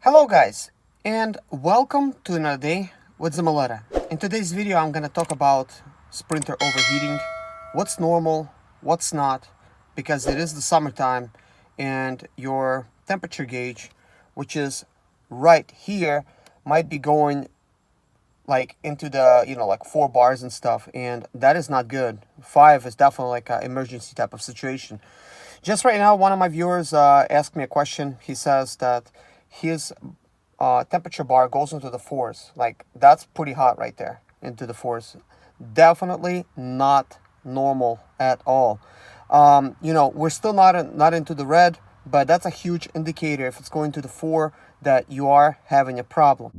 Hello guys, and welcome to another day with Zimaleta. In today's video I'm going to talk about sprinter overheating, what's normal, what's not, because it is the summertime and your temperature gauge, which is right here, might be going like into the, like 4 bars and stuff, and that is not good. 5 is definitely like an emergency type of situation. Just right now, one of my viewers asked me a question. He says that his temperature bar goes into the 4s. Like, that's pretty hot right there, into the 4s. Definitely not normal at all. We're still not into the red, but that's a huge indicator if it's going to the 4 that you are having a problem.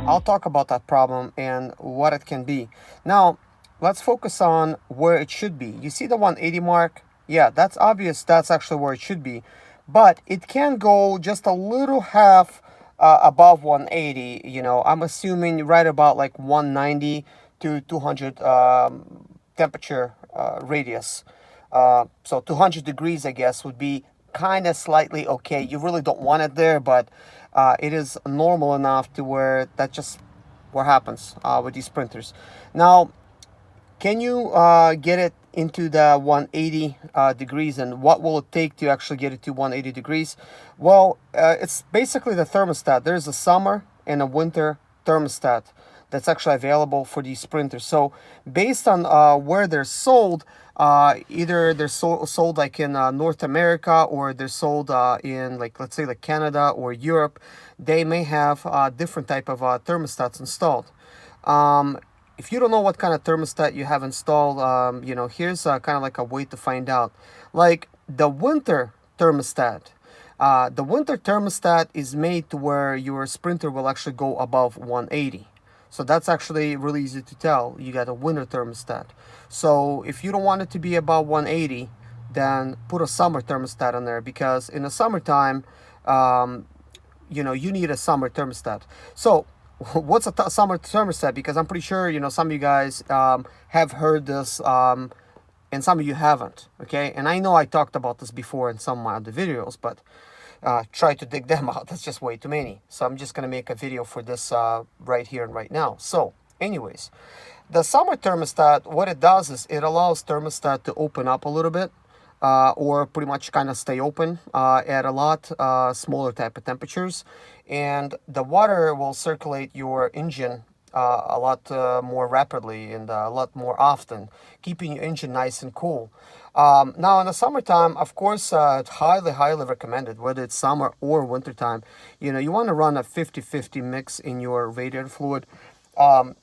I'll talk about that problem and what it can be. Now, let's focus on where it should be. You see the 180 mark? Yeah, that's obvious. That's actually where it should be. But it can go just a little half above 180. I'm assuming right about like 190 to 200 temperature radius. So 200 degrees, I guess, would be kind of slightly okay. You really don't want it there, but it is normal enough to where that just what happens with these printers. Now, can you get it into the 180 degrees, and what will it take to actually get it to 180 degrees? Well, it's basically the thermostat. There's a summer and a winter thermostat that's actually available for these printers. So based on where they're sold, either they're sold like in North America, or they're sold in, like, let's say like Canada or Europe, they may have different type of thermostats installed. If you don't know what kind of thermostat you have installed, here's kind of like a way to find out. Like the winter thermostat. The winter thermostat is made to where your sprinter will actually go above 180. So that's actually really easy to tell. You got a winter thermostat. So if you don't want it to be above 180, then put a summer thermostat on there, because in the summertime, you need a summer thermostat. So what's a summer thermostat? Because I'm pretty sure, some of you guys have heard this, and some of you haven't, okay? And I know I talked about this before in some of my other videos, but try to dig them out. That's just way too many. So I'm just going to make a video for this right here and right now. So anyways, the summer thermostat, what it does is it allows thermostat to open up a little bit, or pretty much kind of stay open at a lot smaller type of temperatures. And the water will circulate your engine a lot more rapidly and a lot more often, keeping your engine nice and cool. Now in the summertime, of course, it's highly recommended, whether it's summer or wintertime. You want to run a 50-50 mix in your radiator fluid.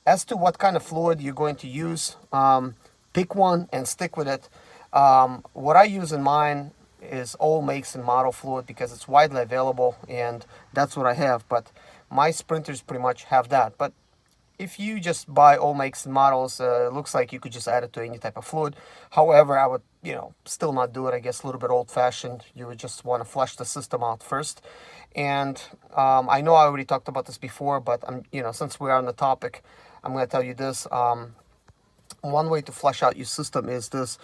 As to what kind of fluid you're going to use, pick one and stick with it. What I use in mine is all makes and model fluid, because it's widely available, and that's what I have. But my sprinters pretty much have that. But if you just buy all makes and models, it looks like you could just add it to any type of fluid. However, I would, still not do it. I guess a little bit old-fashioned. You would just want to flush the system out first. And I know I already talked about this before, but since we're on the topic, I'm going to tell you this. One way to flush out your system is this.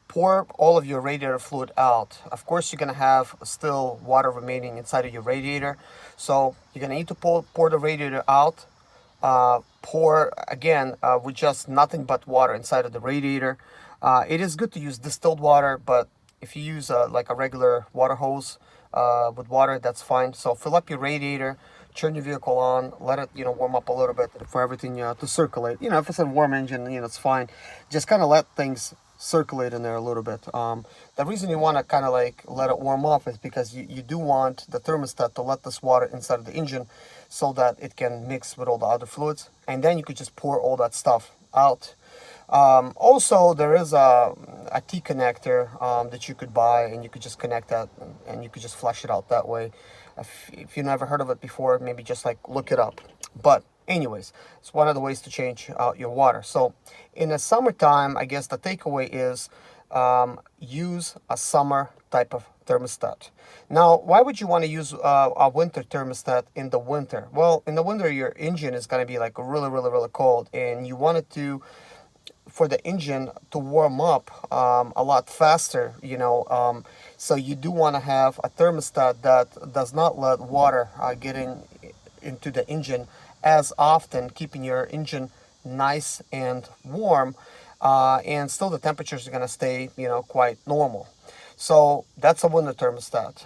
Pour all of your radiator fluid out. Of course, you're going to have still water remaining inside of your radiator. So you're going to need to pour the radiator out. Pour again with just nothing but water inside of the radiator. It is good to use distilled water, but if you use like a regular water hose with water, that's fine. So fill up your radiator, turn your vehicle on, let it warm up a little bit for everything to circulate. If it's a warm engine, it's fine. Just kind of let things circulate in there a little bit. The reason you want to kind of like let it warm up is because you do want the thermostat to let this water inside of the engine so that it can mix with all the other fluids, and then you could just pour all that stuff out. Also, there is a T-connector that you could buy, and you could just connect that, and you could just flush it out that way. If you never heard of it before, maybe just like look it up. But anyways, it's one of the ways to change out your water. So in the summertime, I guess the takeaway is use a summer type of thermostat. Now, why would you want to use a winter thermostat in the winter? Well, in the winter, your engine is going to be like really cold, and you want it to, for the engine to warm up a lot faster, so you do want to have a thermostat that does not let water get into the engine as often, keeping your engine nice and warm, and still the temperatures are going to stay, quite normal. So that's a winter thermostat.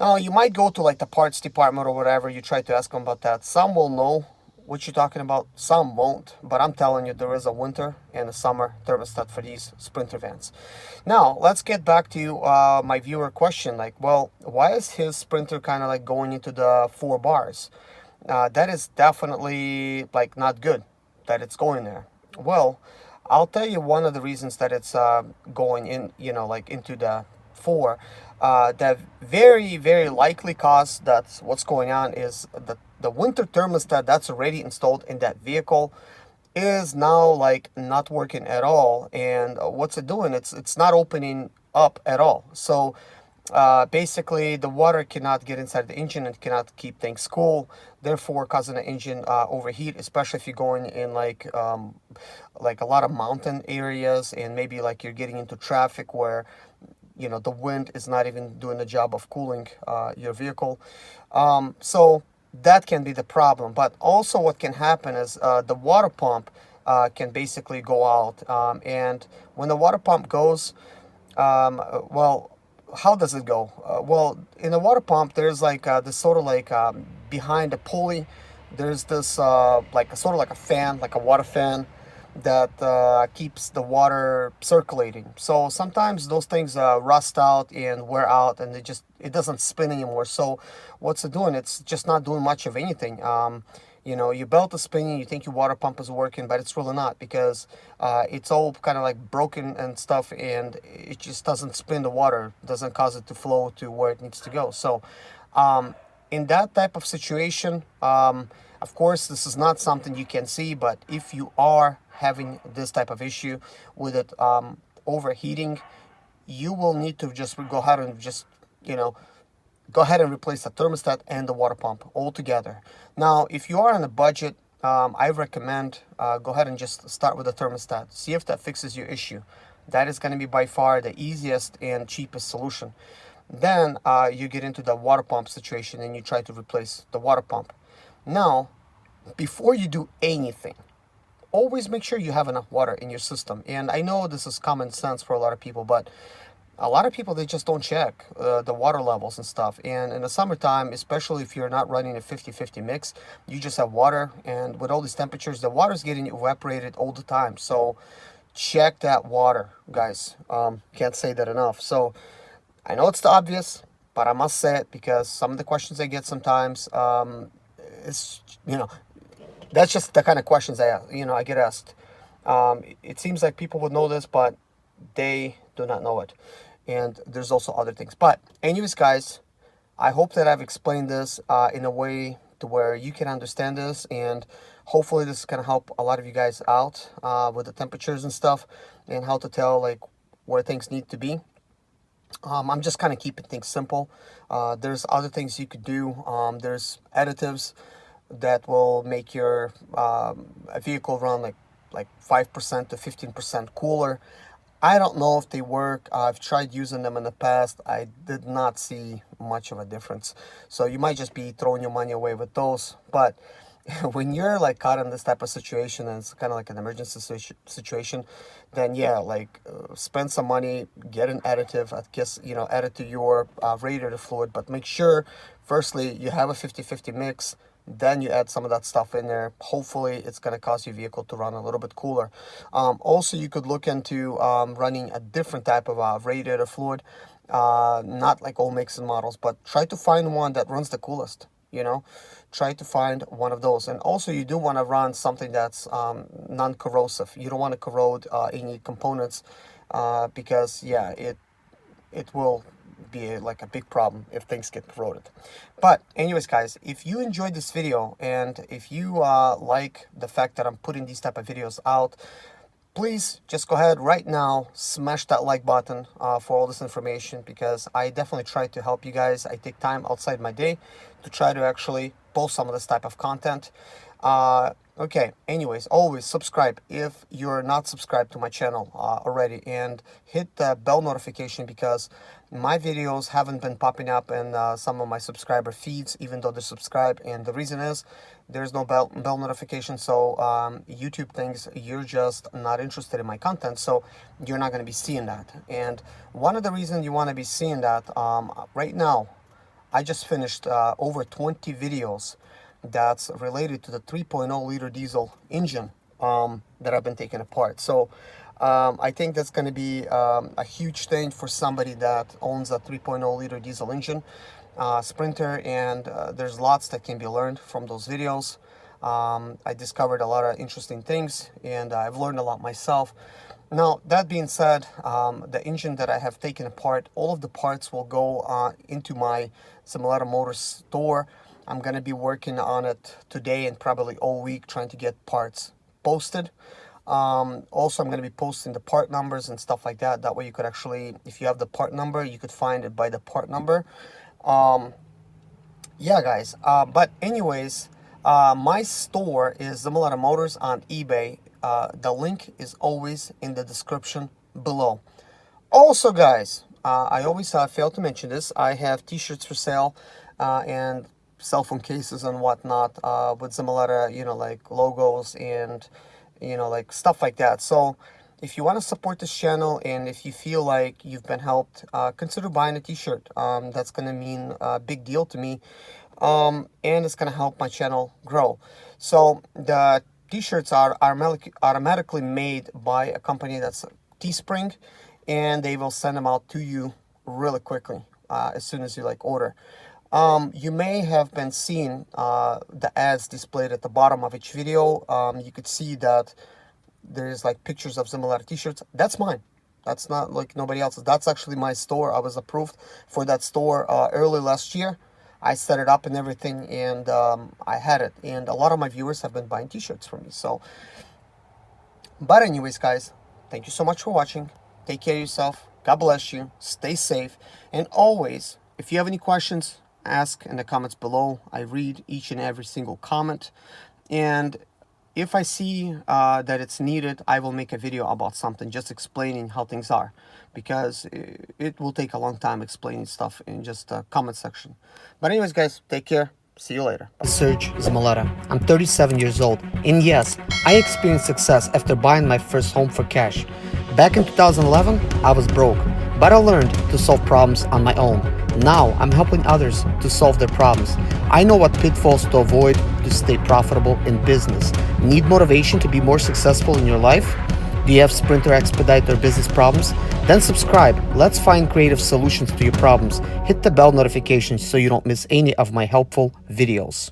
Now you might go to like the parts department or whatever. You try to ask them about that. Some will know what you're talking about, some won't, but I'm telling you, there is a winter and a summer thermostat for these Sprinter vans. Now let's get back to my viewer question, like, well, why is his Sprinter kind of like going into the 4 bars? That is definitely like not good that it's going there. Well, I'll tell you one of the reasons that it's going in, like into the 4. That very likely cause that's what's going on is the winter thermostat that's already installed in that vehicle is now like not working at all. And what's it doing? It's not opening up at all. So basically the water cannot get inside the engine and cannot keep things cool, therefore causing the engine overheat, especially if you're going in like a lot of mountain areas, and maybe like you're getting into traffic where the wind is not even doing the job of cooling your vehicle. So that can be the problem. But also what can happen is the water pump can basically go out. And when the water pump goes, well, how does it go? Well, in the water pump, there's like this sort of like behind the pulley, there's this like sort of like a fan, like a water fan, that keeps the water circulating. So sometimes those things rust out and wear out, and it doesn't spin anymore. So what's it doing? It's just not doing much of anything. Your belt is spinning, you think your water pump is working, but it's really not, because it's all kind of like broken and stuff, and it just doesn't spin the water, doesn't cause it to flow to where it needs to go. So in that type of situation, of course, this is not something you can see, but if you are having this type of issue with it overheating, you will need to just go ahead and replace the thermostat and the water pump altogether. Now, if you are on a budget, I recommend go ahead and just start with the thermostat. See if that fixes your issue. That is going to be by far the easiest and cheapest solution. Then you get into the water pump situation and you try to replace the water pump. Now, before you do anything, always make sure you have enough water in your system. And I know this is common sense for a lot of people, but a lot of people, they just don't check the water levels and stuff. And in the summertime, especially if you're not running a 50-50 mix, you just have water, and with all these temperatures, the water's getting evaporated all the time. So check that water, guys. Can't say that enough. So I know it's the obvious, but I must say it because some of the questions I get sometimes, it's, that's just the kind of questions I get asked. It seems like people would know this, but they do not know it. And there's also other things. But anyways, guys, I hope that I've explained this in a way to where you can understand this, and hopefully this is going to help a lot of you guys out with the temperatures and stuff, and how to tell like where things need to be. I'm just kind of keeping things simple. There's other things you could do. There's additives that will make your vehicle run like 5% to 15% cooler. I don't know if they work. I've tried using them in the past. I did not see much of a difference. So you might just be throwing your money away with those. But when you're like caught in this type of situation, and it's kind of like an emergency situation, then yeah, like spend some money, get an additive, I guess, add it to your radiator fluid. But make sure, firstly, you have a 50-50 mix. Then you add some of that stuff in there. Hopefully it's going to cause your vehicle to run a little bit cooler. Also, you could look into running a different type of radiator fluid, not like all makes and models, but try to find one that runs the coolest. Try to find one of those. And also, you do want to run something that's non-corrosive. You don't want to corrode any components because yeah, it will be like a big problem if things get corroded. But anyways, guys, if you enjoyed this video, and if you like the fact that I'm putting these type of videos out, please just go ahead right now, smash that like button for all this information, because I definitely try to help you guys. I take time outside my day to try to actually post some of this type of content. Okay, anyways, always subscribe if you're not subscribed to my channel already, and hit the bell notification, because my videos haven't been popping up in some of my subscriber feeds, even though they're subscribed. And the reason is there's no bell notification, so YouTube thinks you're just not interested in my content, so you're not going to be seeing that. And one of the reasons you want to be seeing that, right now I just finished over 20 videos that's related to the 3.0 liter diesel engine that I've been taking apart. So I think that's going to be a huge thing for somebody that owns a 3.0 liter diesel engine Sprinter, and there's lots that can be learned from those videos. I discovered a lot of interesting things, and I've learned a lot myself. Now, that being said, the engine that I have taken apart, all of the parts will go into my Zimaleta Motors store. I'm going to be working on it today and probably all week, trying to get parts posted. Also, I'm going to be posting the part numbers and stuff like that. That way you could actually, if you have the part number, you could find it by the part number. Yeah, guys. But anyways, my store is Zimaleta Motors on eBay. The link is always in the description below. Also, guys, I always fail to mention this. I have t-shirts for sale and cell phone cases and whatnot with Zimaleta, you know, like logos and, you know, like stuff like that. So if you want to support this channel, and if you feel like you've been helped, consider buying a t-shirt. That's going to mean a big deal to me, and it's going to help my channel grow. So the t-shirts are automatically made by a company that's Teespring, and they will send them out to you really quickly as soon as you like order. You may have been seeing the ads displayed at the bottom of each video. You could see that there's like pictures of Zimaleta t-shirts. That's mine. That's not like nobody else's. That's actually my store. I was approved for that store early last year. I set it up and everything, and I had it. And a lot of my viewers have been buying t-shirts from me. So, but anyways, guys, thank you so much for watching. Take care of yourself. God bless you. Stay safe. And always, if you have any questions, ask in the comments below. I read each and every single comment, and if I see that it's needed, I will make a video about something, just explaining how things are, because it will take a long time explaining stuff in just the comment section. But anyways, guys, take care. See you later. Serge Zimaleta. I'm 37 years old, and yes, I experienced success after buying my first home for cash. Back in 2011, I was broke, but I learned to solve problems on my own. Now I'm helping others to solve their problems. I know what pitfalls to avoid to stay profitable in business. Need motivation to be more successful in your life? Do you have Sprinter expedite or business problems? Then subscribe. Let's find creative solutions to your problems. Hit the bell notification so you don't miss any of my helpful videos.